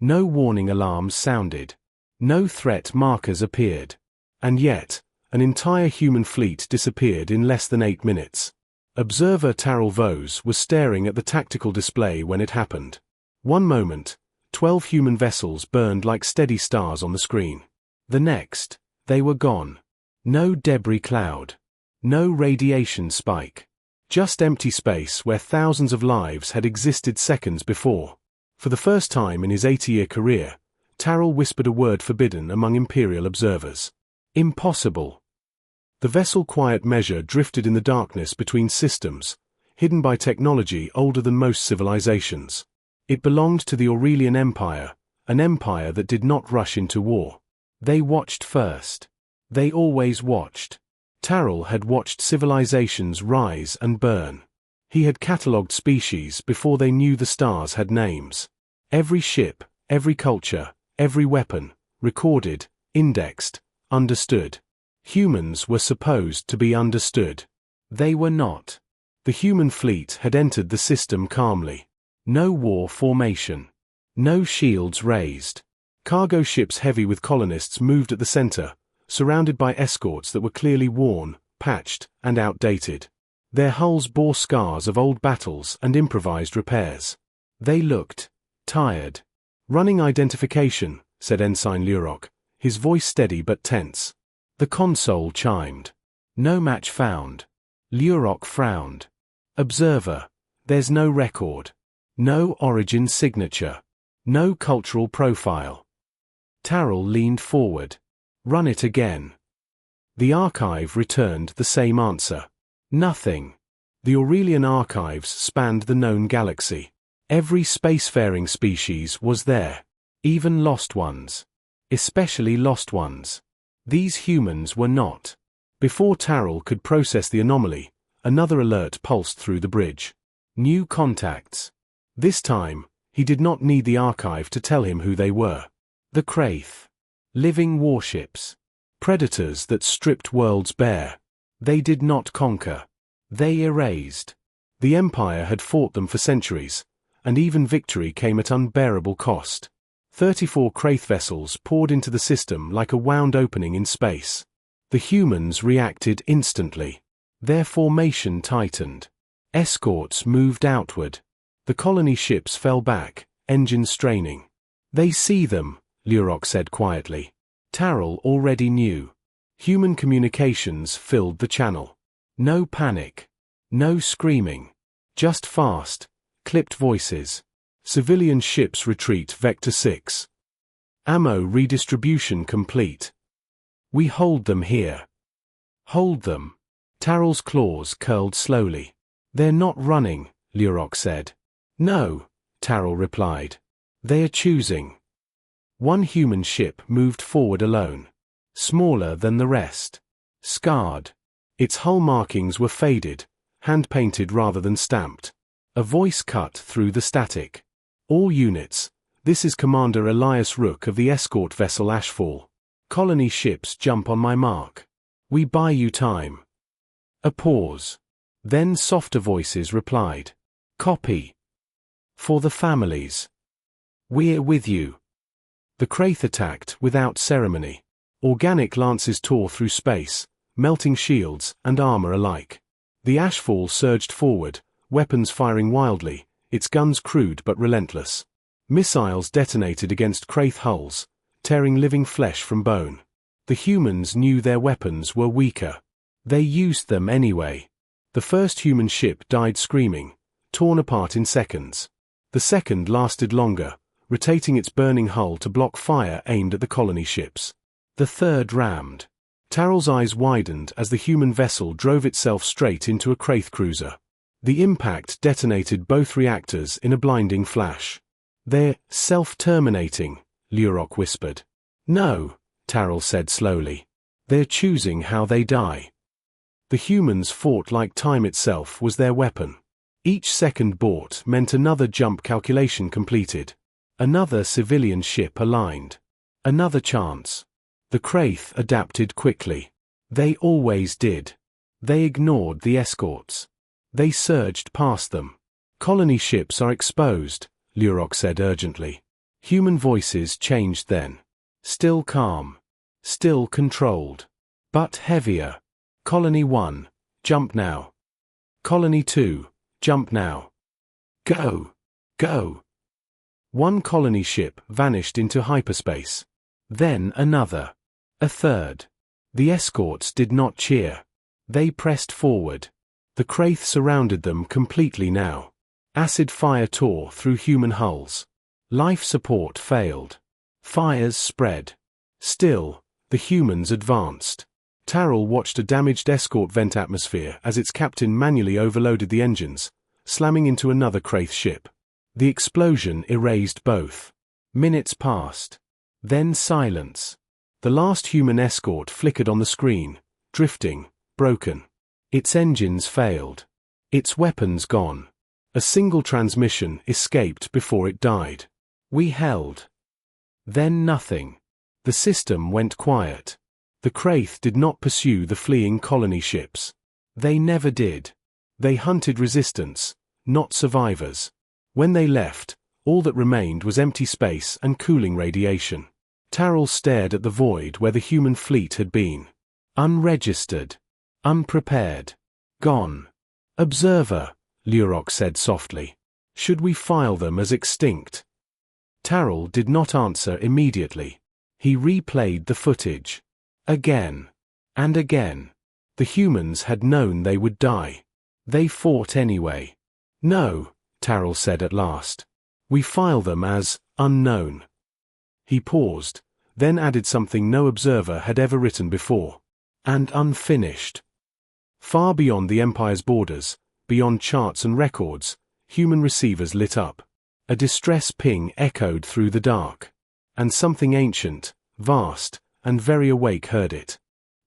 No warning alarms sounded. No threat markers appeared. And yet, an entire human fleet disappeared in less than 8 minutes. Observer Taral Vose was staring at the tactical display when it happened. One moment, 12 human vessels burned like steady stars on the screen. The next, they were gone. No debris cloud. No radiation spike. Just empty space where thousands of lives had existed seconds before. For the first time in his 80-year career, Taral whispered a word forbidden among Imperial observers. Impossible. The vessel quiet measure drifted in the darkness between systems, hidden by technology older than most civilizations. It belonged to the Aurelian Empire, an empire that did not rush into war. They watched first. They always watched. Taral had watched civilizations rise and burn. He had catalogued species before they knew the stars had names. Every ship, every culture, every weapon, recorded, indexed, understood. Humans were supposed to be understood. They were not. The human fleet had entered the system calmly. No war formation. No shields raised. Cargo ships heavy with colonists moved at the center, surrounded by escorts that were clearly worn, patched, and outdated. Their hulls bore scars of old battles and improvised repairs. They looked tired. Running identification, said Ensign Lurok, his voice steady but tense. The console chimed. No match found. Lurok frowned. Observer. There's no record. No origin signature. No cultural profile. Taral leaned forward. Run it again. The archive returned the same answer. Nothing. The Aurelian archives spanned the known galaxy. Every spacefaring species was there. Even lost ones. Especially lost ones. These humans were not. Before Taral could process the anomaly, another alert pulsed through the bridge. New contacts. This time, he did not need the archive to tell him who they were. The Kraith. Living warships. Predators that stripped worlds bare. They did not conquer. They erased. The Empire had fought them for centuries, and even victory came at unbearable cost. 34 Kraith vessels poured into the system like a wound opening in space. The humans reacted instantly. Their formation tightened. Escorts moved outward. The colony ships fell back, engines straining. They see them, Lurok said quietly. Taral already knew. Human communications filled the channel. No panic. No screaming. Just fast, clipped voices. Civilian ships retreat Vector 6. Ammo redistribution complete. We hold them here. Hold them. Taral's claws curled slowly. They're not running, Lurok said. No, Taral replied. They are choosing. One human ship moved forward alone. Smaller than the rest. Scarred. Its hull markings were faded, hand-painted rather than stamped. A voice cut through the static. All units, this is Commander Elias Rook of the escort vessel Ashfall. Colony ships jump on my mark. We buy you time. A pause. Then softer voices replied. Copy. For the families. We're with you. The Kraith attacked without ceremony. Organic lances tore through space, melting shields and armor alike. The Ashfall surged forward, weapons firing wildly, its guns crude but relentless. Missiles detonated against Kraith hulls, tearing living flesh from bone. The humans knew their weapons were weaker. They used them anyway. The first human ship died screaming, torn apart in seconds. The second lasted longer, rotating its burning hull to block fire aimed at the colony ships. The third rammed. Taral's eyes widened as the human vessel drove itself straight into a Kraith cruiser. The impact detonated both reactors in a blinding flash. They're self-terminating, Lurok whispered. No, Taral said slowly. They're choosing how they die. The humans fought like time itself was their weapon. Each second bought meant another jump calculation completed. Another civilian ship aligned. Another chance. The Kraith adapted quickly. They always did. They ignored the escorts. They surged past them. Colony ships are exposed, Lurok said urgently. Human voices changed then. Still calm. Still controlled. But heavier. Colony 1, jump now. Colony 2, jump now. Go. Go. One colony ship vanished into hyperspace. Then another. A third. The escorts did not cheer. They pressed forward. The Kraith surrounded them completely now. Acid fire tore through human hulls. Life support failed. Fires spread. Still, the humans advanced. Tyrell watched a damaged escort vent atmosphere as its captain manually overloaded the engines, slamming into another Kraith ship. The explosion erased both. Minutes passed. Then silence. The last human escort flickered on the screen, drifting, broken. Its engines failed. Its weapons gone. A single transmission escaped before it died. We held. Then nothing. The system went quiet. The Kraith did not pursue the fleeing colony ships. They never did. They hunted resistance, not survivors. When they left, all that remained was empty space and cooling radiation. Tyrell stared at the void where the human fleet had been. Unregistered. Unprepared. Gone. Observer, Lurok said softly. Should we file them as extinct? Tyrell did not answer immediately. He replayed the footage. Again. And again. The humans had known they would die. They fought anyway. No, Tyrell said at last. We file them as unknown. He paused, then added something no observer had ever written before. And unfinished. Far beyond the Empire's borders, beyond charts and records, human receivers lit up. A distress ping echoed through the dark. And something ancient, vast, and very awake heard it.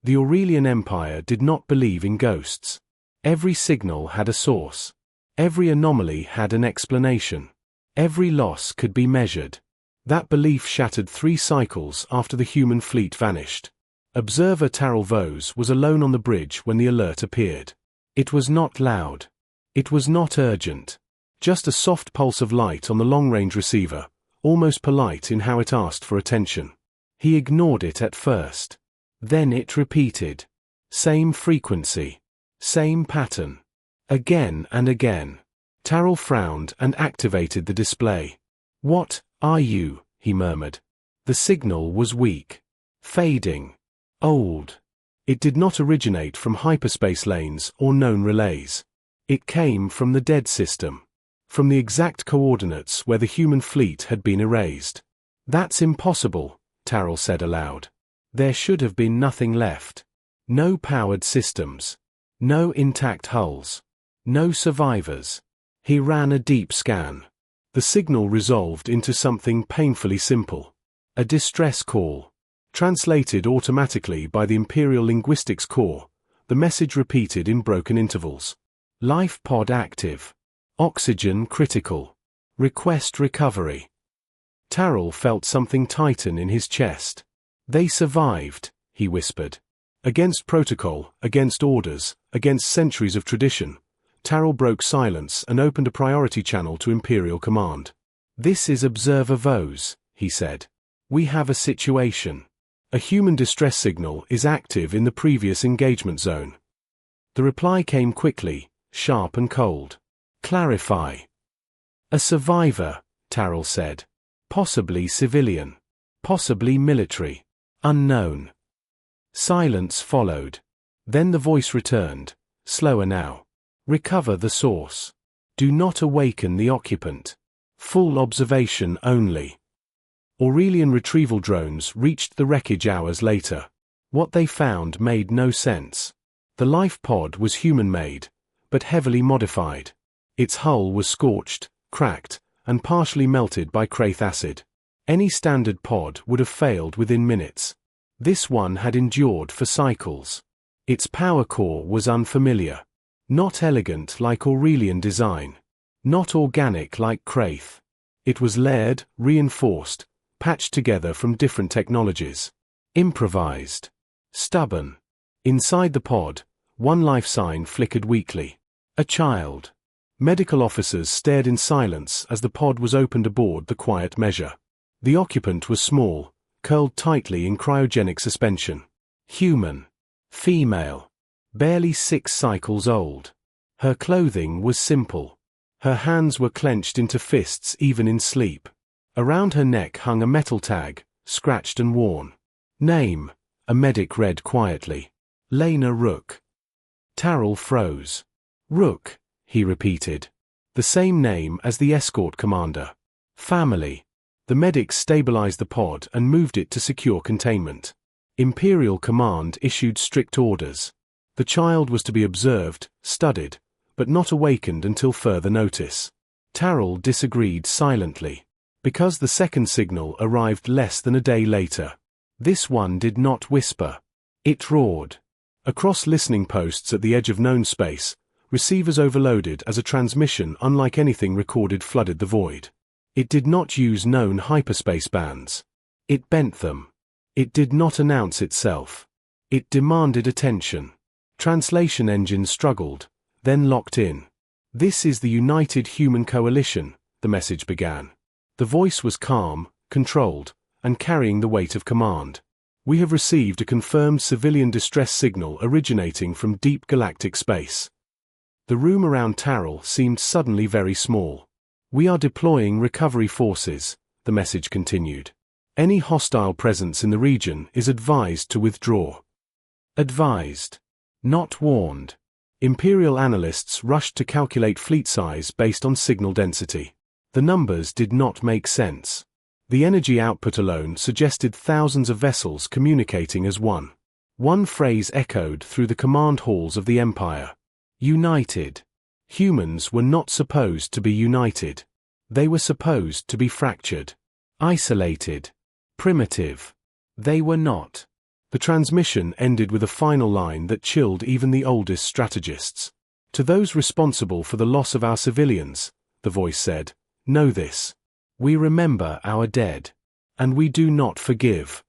The Aurelian Empire did not believe in ghosts. Every signal had a source. Every anomaly had an explanation. Every loss could be measured. That belief shattered 3 cycles after the human fleet vanished. Observer Tyrell Vose was alone on the bridge when the alert appeared. It was not loud. It was not urgent. Just a soft pulse of light on the long-range receiver, almost polite in how it asked for attention. He ignored it at first. Then it repeated. Same frequency. Same pattern. Again and again. Tyrell frowned and activated the display. What are you? He murmured. The signal was weak. Fading. Old. It did not originate from hyperspace lanes or known relays. It came from the dead system. From the exact coordinates where the human fleet had been erased. That's impossible, Tyrell said aloud. There should have been nothing left. No powered systems. No intact hulls. No survivors. He ran a deep scan. The signal resolved into something painfully simple. A distress call. Translated automatically by the Imperial Linguistics Core, the message repeated in broken intervals. Life pod active. Oxygen critical. Request recovery. Tyrell felt something tighten in his chest. They survived, he whispered. Against protocol, against orders, against centuries of tradition, Tyrell broke silence and opened a priority channel to Imperial Command. This is Observer Vose, he said. We have a situation. A human distress signal is active in the previous engagement zone. The reply came quickly, sharp and cold. Clarify. A survivor, Tyrell said. Possibly civilian. Possibly military. Unknown. Silence followed. Then the voice returned, slower now. Recover the source. Do not awaken the occupant. Full observation only. Aurelian retrieval drones reached the wreckage hours later. What they found made no sense. The life pod was human-made, but heavily modified. Its hull was scorched, cracked, and partially melted by Kraith acid. Any standard pod would have failed within minutes. This one had endured for cycles. Its power core was unfamiliar. Not elegant like Aurelian design. Not organic like Kraith. It was layered, reinforced, patched together from different technologies. Improvised. Stubborn. Inside the pod, one life sign flickered weakly. A child. Medical officers stared in silence as the pod was opened aboard the quiet measure. The occupant was small, curled tightly in cryogenic suspension. Human. Female. Barely 6 cycles old. Her clothing was simple. Her hands were clenched into fists even in sleep. Around her neck hung a metal tag, scratched and worn. Name, a medic read quietly. Lena Rook. Tyrrell froze. Rook, he repeated. The same name as the escort commander. Family. The medics stabilized the pod and moved it to secure containment. Imperial command issued strict orders. The child was to be observed, studied, but not awakened until further notice. Tyrrell disagreed silently. Because the second signal arrived less than a day later. This one did not whisper. It roared. Across listening posts at the edge of known space, receivers overloaded as a transmission unlike anything recorded flooded the void. It did not use known hyperspace bands. It bent them. It did not announce itself. It demanded attention. Translation engines struggled, then locked in. This is the United Human Coalition, the message began. The voice was calm, controlled, and carrying the weight of command. We have received a confirmed civilian distress signal originating from deep galactic space. The room around Tyrrell seemed suddenly very small. We are deploying recovery forces, the message continued. Any hostile presence in the region is advised to withdraw. Advised. Not warned. Imperial analysts rushed to calculate fleet size based on signal density. The numbers did not make sense. The energy output alone suggested thousands of vessels communicating as one. One phrase echoed through the command halls of the Empire. United. Humans were not supposed to be united. They were supposed to be fractured. Isolated. Primitive. They were not. The transmission ended with a final line that chilled even the oldest strategists. To those responsible for the loss of our civilians, the voice said, know this. We remember our dead. And we do not forgive.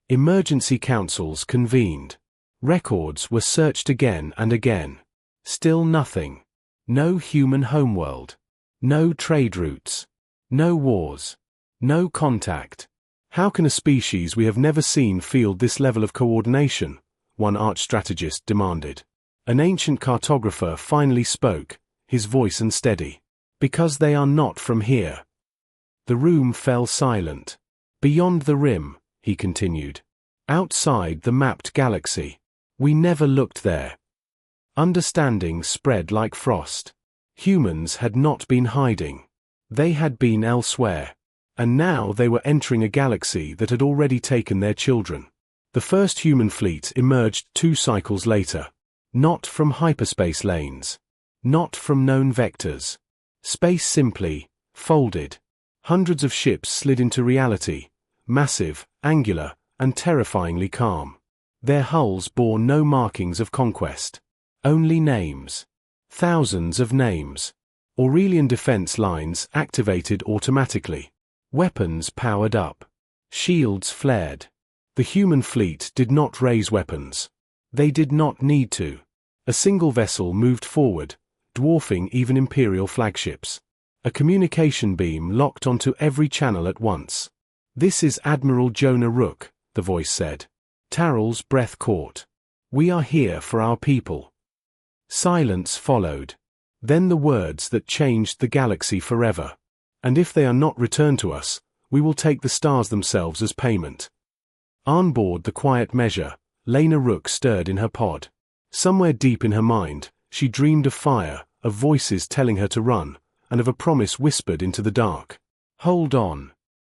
Emergency councils convened. Records were searched again and again. Still nothing. No human homeworld. No trade routes. No wars. No contact. How can a species we have never seen field this level of coordination? One arch-strategist demanded. An ancient cartographer finally spoke, his voice unsteady. Because they are not from here. The room fell silent. Beyond the rim, he continued. Outside the mapped galaxy. We never looked there. Understanding spread like frost. Humans had not been hiding. They had been elsewhere. And now they were entering a galaxy that had already taken their children. The first human fleet emerged 2 cycles later. Not from hyperspace lanes. Not from known vectors. Space simply folded. Hundreds of ships slid into reality, massive, angular, and terrifyingly calm. Their hulls bore no markings of conquest. Only names. Thousands of names. Aurelian defense lines activated automatically. Weapons powered up. Shields flared. The human fleet did not raise weapons. They did not need to. A single vessel moved forward, dwarfing even Imperial flagships. A communication beam locked onto every channel at once. This is Admiral Jonah Rook, the voice said. Tyrrell's breath caught. We are here for our people. Silence followed. Then the words that changed the galaxy forever. And if they are not returned to us, we will take the stars themselves as payment. On board the quiet measure, Lena Rook stirred in her pod. Somewhere deep in her mind, she dreamed of fire, of voices telling her to run, and of a promise whispered into the dark. Hold on.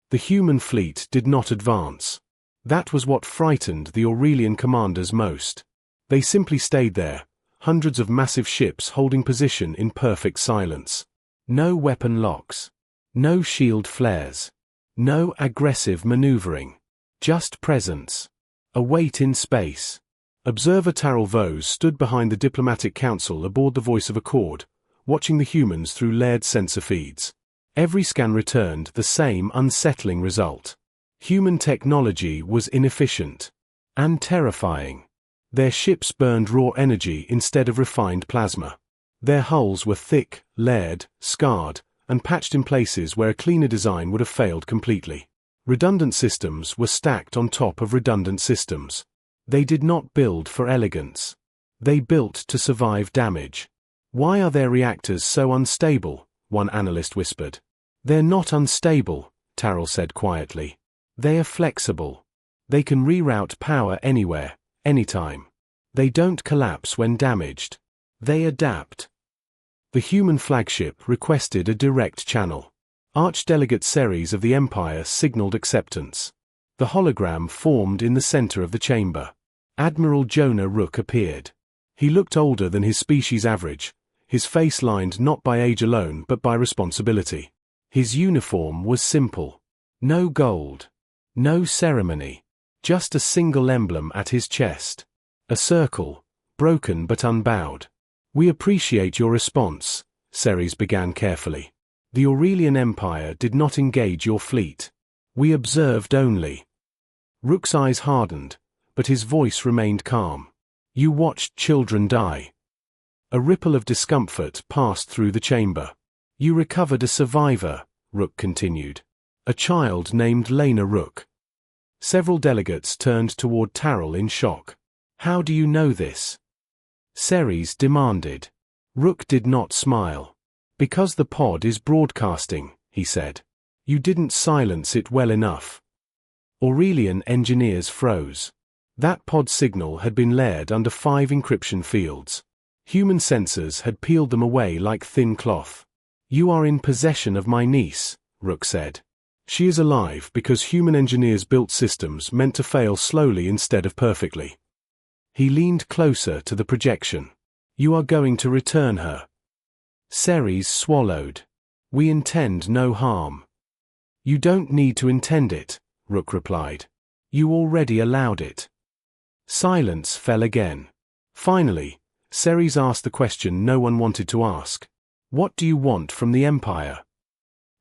The human fleet did not advance. That was what frightened the Aurelian commanders most. They simply stayed there, hundreds of massive ships holding position in perfect silence. No weapon locks. No shield flares. No aggressive maneuvering. Just presence. A wait in space. Observer Tyrrell Vose stood behind the diplomatic council aboard the Voice of Accord, watching the humans through layered sensor feeds. Every scan returned the same unsettling result. Human technology was inefficient. And terrifying. Their ships burned raw energy instead of refined plasma. Their hulls were thick, layered, scarred, and patched in places where a cleaner design would have failed completely. Redundant systems were stacked on top of redundant systems. They did not build for elegance. They built to survive damage. "Why are their reactors so unstable?" one analyst whispered. "They're not unstable," Tyrrell said quietly. "They are flexible. They can reroute power anywhere, anytime. They don't collapse when damaged. They adapt." The human flagship requested a direct channel. Archdelegate Ceres of the Empire signaled acceptance. The hologram formed in the center of the chamber. Admiral Jonah Rook appeared. He looked older than his species average, his face lined not by age alone but by responsibility. His uniform was simple. No gold. No ceremony. Just a single emblem at his chest. A circle, broken but unbowed. "We appreciate your response," Ceres began carefully. "The Aurelian Empire did not engage your fleet. We observed only." Rook's eyes hardened, but his voice remained calm. "You watched children die." A ripple of discomfort passed through the chamber. "You recovered a survivor," Rook continued. "A child named Lena Rook." Several delegates turned toward Tyrrell in shock. "How do you know this?" Ceres demanded. Rook did not smile. "Because the pod is broadcasting," he said. "You didn't silence it well enough." Aurelian engineers froze. That pod signal had been layered under 5 encryption fields. Human sensors had peeled them away like thin cloth. "You are in possession of my niece," Rook said. "She is alive because human engineers built systems meant to fail slowly instead of perfectly." He leaned closer to the projection. "You are going to return her." Ceres swallowed. "We intend no harm." "You don't need to intend it," Rook replied. "You already allowed it." Silence fell again. Finally, Ceres asked the question no one wanted to ask. "What do you want from the Empire?"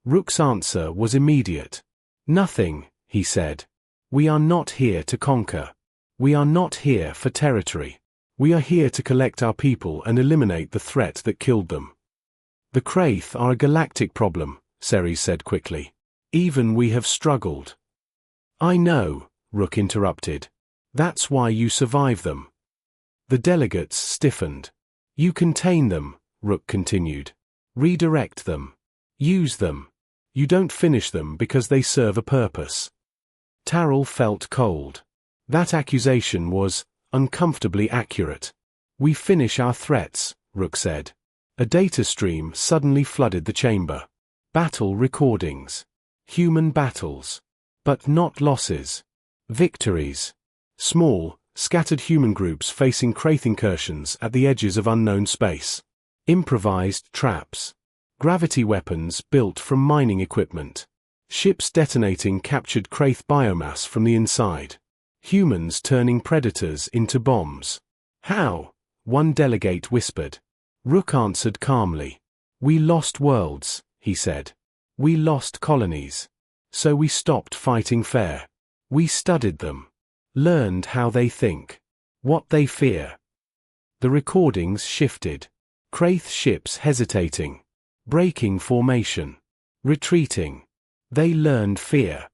Rook's answer was immediate. "Nothing," he said. "We are not here to conquer. We are not here for territory. We are here to collect our people and eliminate the threat that killed them." "The Kraith are a galactic problem," Ceres said quickly. "Even we have struggled." "I know," Rook interrupted. "That's why you survive them." The delegates stiffened. "You contain them," Rook continued. "Redirect them. Use them. You don't finish them because they serve a purpose." Tyrrell felt cold. That accusation was uncomfortably accurate. "We finish our threats," Rook said. A data stream suddenly flooded the chamber. Battle recordings. Human battles. But not losses. Victories. Small, scattered human groups facing Kraith incursions at the edges of unknown space. Improvised traps. Gravity weapons built from mining equipment. Ships detonating captured Kraith biomass from the inside. Humans turning predators into bombs. "How?" one delegate whispered. Rook answered calmly. "We lost worlds," he said. "We lost colonies. So we stopped fighting fair. We studied them. Learned how they think. What they fear." The recordings shifted. Kraith ships hesitating. Breaking formation. Retreating. They learned fear.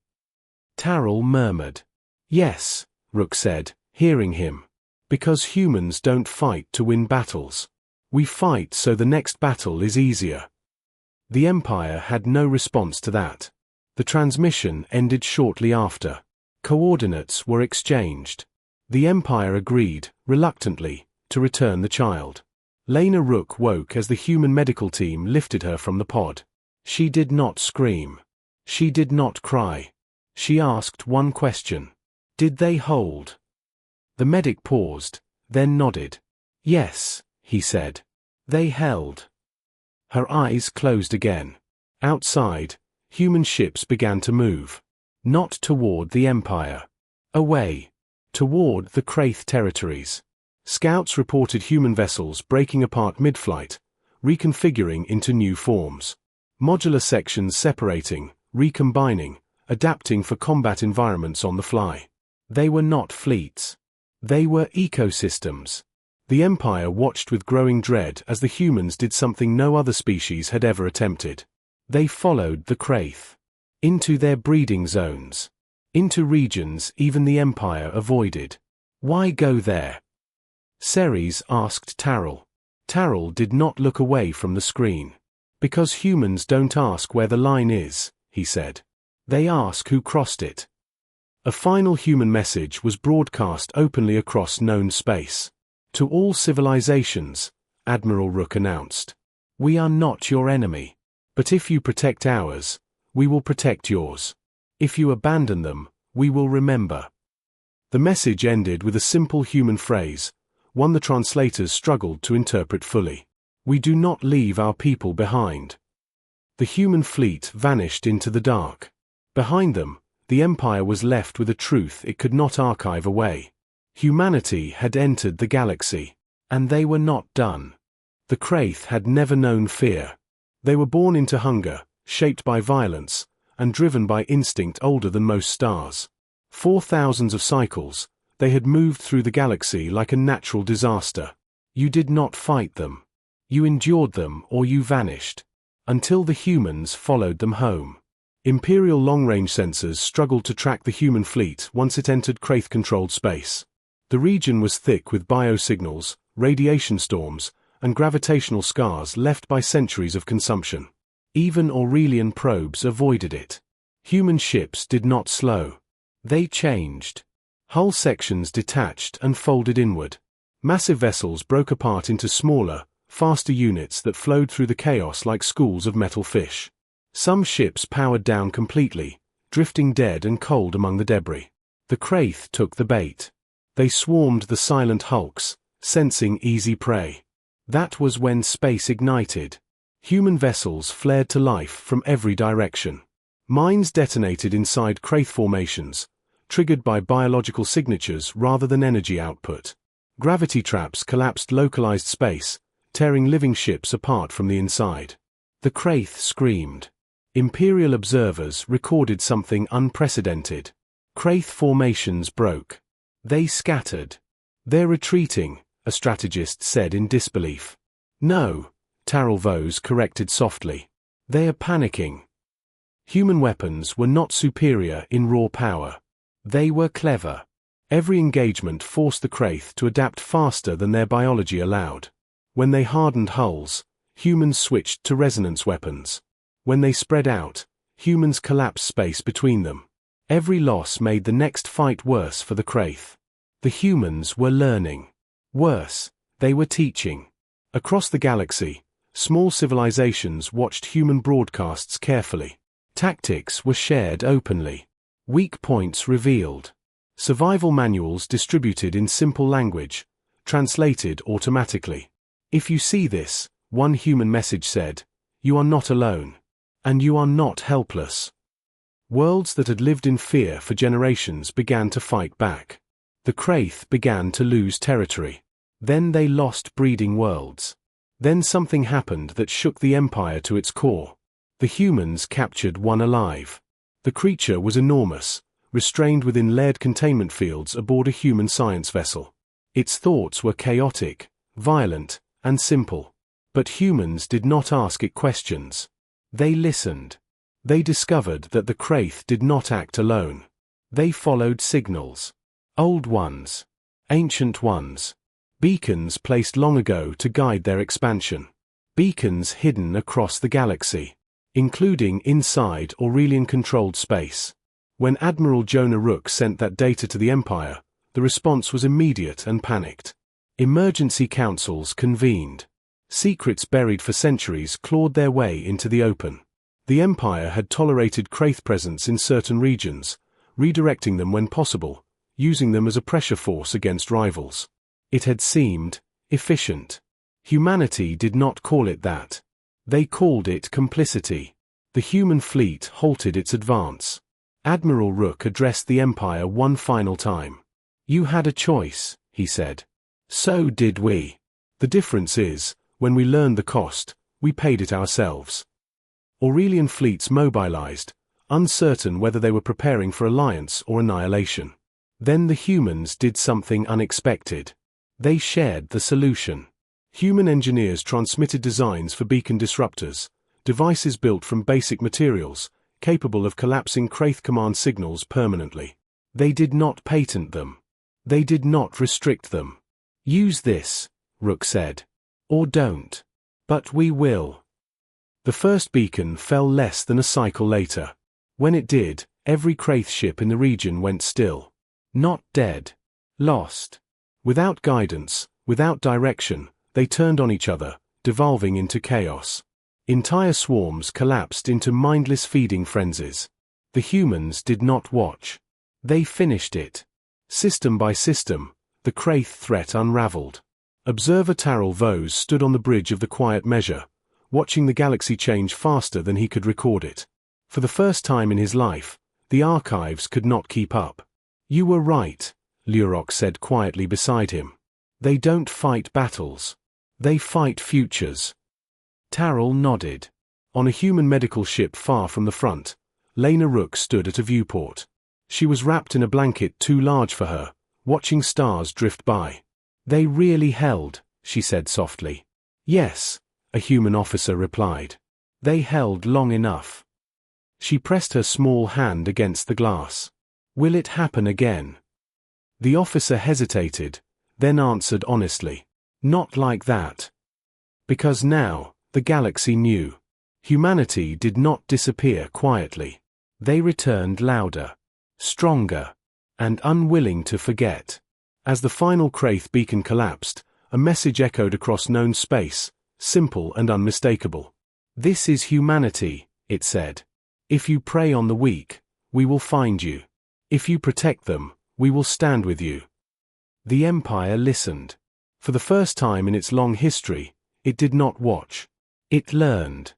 Tyrrell murmured. "Yes," Rook said, hearing him. "Because humans don't fight to win battles. We fight so the next battle is easier." The Empire had no response to that. The transmission ended shortly after. Coordinates were exchanged. The Empire agreed, reluctantly, to return the child. Lena Rook woke as the human medical team lifted her from the pod. She did not scream. She did not cry. She asked one question. "Did they hold?" The medic paused, then nodded. "Yes," he said. "They held." Her eyes closed again. Outside, human ships began to move. Not toward the Empire. Away. Toward the Kraith territories. Scouts reported human vessels breaking apart mid-flight, reconfiguring into new forms. Modular sections separating, recombining, adapting for combat environments on the fly. They were not fleets. They were ecosystems. The Empire watched with growing dread as the humans did something no other species had ever attempted. They followed the Kraith. into their breeding zones, into regions even the Empire avoided. Why go there? Ceres asked Tyrell. Tyrell did not look away from the screen. Because humans don't ask where the line is, he said. They ask who crossed it. A final human message was broadcast openly across known space. To all civilizations, Admiral Rook announced. We are not your enemy. But if you protect ours, we will protect yours. If you abandon them, we will remember. The message ended with a simple human phrase, one the translators struggled to interpret fully. We do not leave our people behind. The human fleet vanished into the dark. Behind them, the Empire was left with a truth it could not archive away. Humanity had entered the galaxy, and they were not done. The Kraith had never known fear. They were born into hunger, shaped by violence, and driven by instinct older than most stars. For thousands of cycles, they had moved through the galaxy like a natural disaster. You did not fight them. You endured them or you vanished. Until the humans followed them home. Imperial long-range sensors struggled to track the human fleet once it entered Kraith-controlled space. The region was thick with biosignals, radiation storms, and gravitational scars left by centuries of consumption. Even Aurelian probes avoided it. Human ships did not slow. They changed. Hull sections detached and folded inward. Massive vessels broke apart into smaller, faster units that flowed through the chaos like schools of metal fish. Some ships powered down completely, drifting dead and cold among the debris. The Kraith took the bait. They swarmed the silent hulks, sensing easy prey. That was when space ignited. Human vessels flared to life from every direction. Mines detonated inside Kraith formations, triggered by biological signatures rather than energy output. Gravity traps collapsed localized space, tearing living ships apart from the inside. The Kraith screamed. Imperial observers recorded something unprecedented. Kraith formations broke. They scattered. They're retreating, a strategist said in disbelief. No, Tyrell Vose corrected softly. They are panicking. Human weapons were not superior in raw power. They were clever. Every engagement forced the Kraith to adapt faster than their biology allowed. When they hardened hulls, humans switched to resonance weapons. When they spread out, humans collapsed space between them. Every loss made the next fight worse for the Kraith. The humans were learning. Worse, they were teaching. Across the galaxy, small civilizations watched human broadcasts carefully. Tactics were shared openly. Weak points revealed. Survival manuals distributed in simple language, translated automatically. If you see this, one human message said, you are not alone. And you are not helpless. Worlds that had lived in fear for generations began to fight back. The Kraith began to lose territory. Then they lost breeding worlds. Then something happened that shook the Empire to its core. The humans captured one alive. The creature was enormous, restrained within layered containment fields aboard a human science vessel. Its thoughts were chaotic, violent, and simple. But humans did not ask it questions. They listened. They discovered that the Kraith did not act alone. They followed signals. Old ones. Ancient ones. Beacons placed long ago to guide their expansion. Beacons hidden across the galaxy, including inside Aurelian-controlled space. When Admiral Jonah Rook sent that data to the Empire, the response was immediate and panicked. Emergency councils convened. Secrets buried for centuries clawed their way into the open. The Empire had tolerated Kraith presence in certain regions, redirecting them when possible, using them as a pressure force against rivals. It had seemed efficient. Humanity did not call it that. They called it complicity. The human fleet halted its advance. Admiral Rook addressed the Empire one final time. You had a choice, he said. So did we. The difference is, when we learned the cost, we paid it ourselves. Aurelian fleets mobilized, uncertain whether they were preparing for alliance or annihilation. Then the humans did something unexpected. They shared the solution. Human engineers transmitted designs for beacon disruptors, devices built from basic materials, capable of collapsing Kraith command signals permanently. They did not patent them. They did not restrict them. Use this, Rook said. Or don't. But we will. The first beacon fell less than a cycle later. When it did, every Kraith ship in the region went still. Not dead. Lost. Without guidance, without direction, they turned on each other, devolving into chaos. Entire swarms collapsed into mindless feeding frenzies. The humans did not watch. They finished it. System by system, the Kraith threat unraveled. Observer Taral Vose stood on the bridge of the quiet measure, watching the galaxy change faster than he could record it. For the first time in his life, the archives could not keep up. You were right, Lurok said quietly beside him. They don't fight battles. They fight futures. Taral nodded. On a human medical ship far from the front, Lena Rook stood at a viewport. She was wrapped in a blanket too large for her, watching stars drift by. They really held, she said softly. Yes, a human officer replied. They held long enough. She pressed her small hand against the glass. Will it happen again? The officer hesitated, then answered honestly. Not like that. Because now, the galaxy knew. Humanity did not disappear quietly. They returned louder, stronger, and unwilling to forget. As the final Kraith beacon collapsed, a message echoed across known space, simple and unmistakable. This is humanity, it said. If you prey on the weak, we will find you. If you protect them, we will stand with you. The Empire listened. For the first time in its long history, it did not watch. It learned.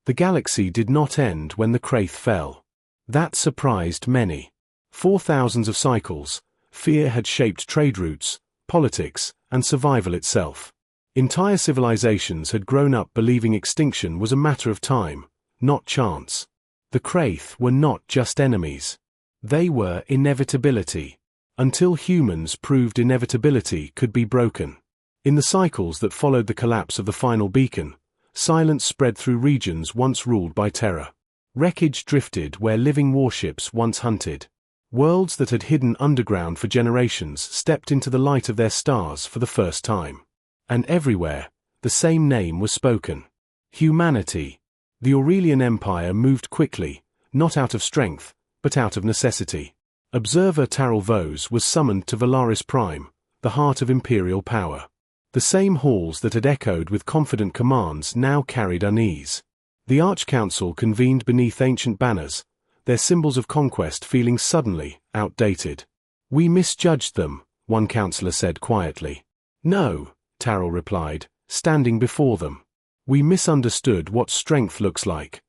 The galaxy did not end when the Kraith fell. That surprised many. For thousands of cycles, fear had shaped trade routes, politics, and survival itself. Entire civilizations had grown up believing extinction was a matter of time, not chance. The Kraith were not just enemies. They were inevitability. Until humans proved inevitability could be broken. In the cycles that followed the collapse of the final beacon, silence spread through regions once ruled by terror. Wreckage drifted where living warships once hunted. Worlds that had hidden underground for generations stepped into the light of their stars for the first time. And everywhere, the same name was spoken. Humanity. The Aurelian Empire moved quickly, not out of strength, but out of necessity. Observer Taral Vose was summoned to Valaris Prime, the heart of imperial power. The same halls that had echoed with confident commands now carried unease. The Archcouncil convened beneath ancient banners, their symbols of conquest feeling suddenly outdated. We misjudged them, one councillor said quietly. No, Taral replied, standing before them. We misunderstood what strength looks like.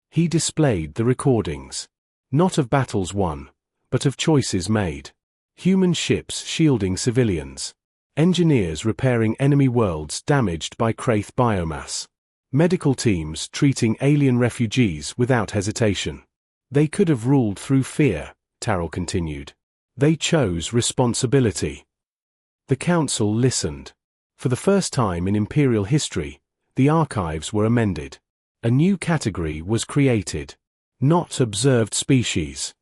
He displayed the recordings. Not of battles won, but of choices made. Human ships shielding civilians. Engineers repairing enemy worlds damaged by Kraith biomass. Medical teams treating alien refugees without hesitation. They could have ruled through fear, Taral continued. They chose responsibility. The Council listened. For the first time in Imperial history, the archives were amended. A new category was created. Not observed species.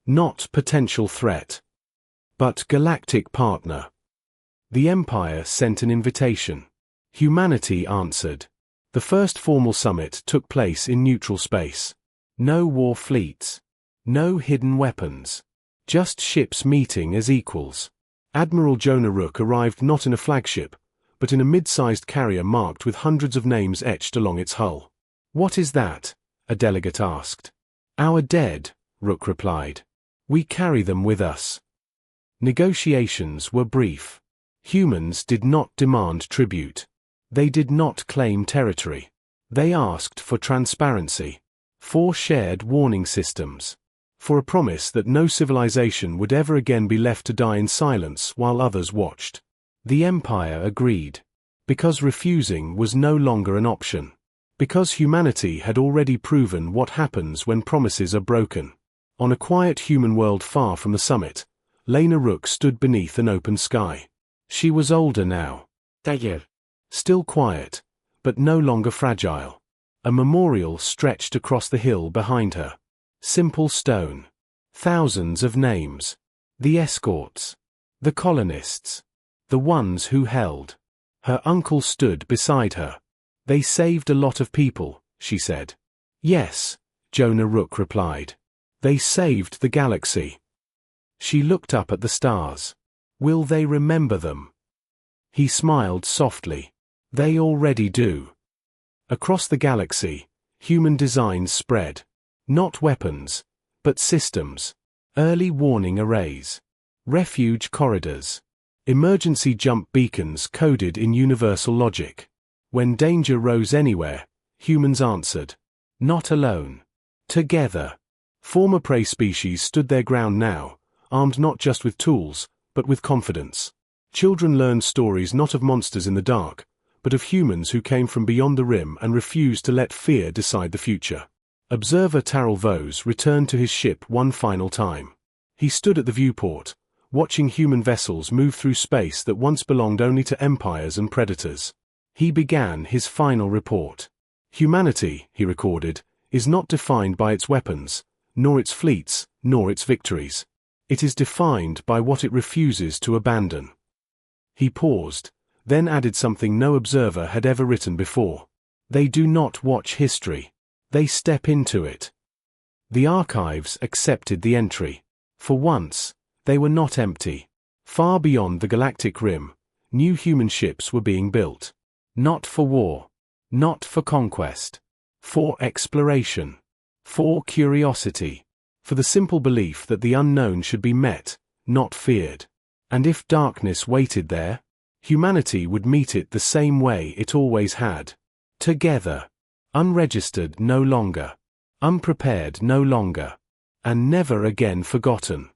Not potential threat. But galactic partner. The Empire sent an invitation. Humanity answered. The first formal summit took place in neutral space. No war fleets. No hidden weapons. Just ships meeting as equals. Admiral Jonah Rook arrived not in a flagship, but in a mid-sized carrier marked with hundreds of names etched along its hull. What is that? A delegate asked. Our dead, Rook replied. We carry them with us. Negotiations were brief. Humans did not demand tribute. They did not claim territory. They asked for transparency. For shared warning systems. For a promise that no civilization would ever again be left to die in silence while others watched. The Empire agreed. Because refusing was no longer an option. Because humanity had already proven what happens when promises are broken. On a quiet human world far from the summit, Lena Rook stood beneath an open sky. She was older now. Still quiet, but no longer fragile. A memorial stretched across the hill behind her. Simple stone. Thousands of names. The escorts. The colonists. The ones who held. Her uncle stood beside her. They saved a lot of people, she said. Yes, Jonah Rook replied. They saved the galaxy. She looked up at the stars. Will they remember them? He smiled softly. They already do. Across the galaxy, human designs spread. Not weapons, but systems. Early warning arrays. Refuge corridors. Emergency jump beacons coded in universal logic. When danger rose anywhere, humans answered. Not alone. Together. Former prey species stood their ground now, armed not just with tools, but with confidence. Children learned stories not of monsters in the dark, but of humans who came from beyond the rim and refused to let fear decide the future. Observer Taral Vose returned to his ship one final time. He stood at the viewport, watching human vessels move through space that once belonged only to empires and predators. He began his final report. Humanity, he recorded, is not defined by its weapons, nor its fleets, nor its victories. It is defined by what it refuses to abandon. He paused, then added something no observer had ever written before. They do not watch history. They step into it. The archives accepted the entry. For once, they were not empty. Far beyond the galactic rim, new human ships were being built. Not for war. Not for conquest. For exploration. For curiosity. For the simple belief that the unknown should be met, not feared. And if darkness waited there, humanity would meet it the same way it always had. Together. Unregistered no longer. Unprepared no longer. And never again forgotten.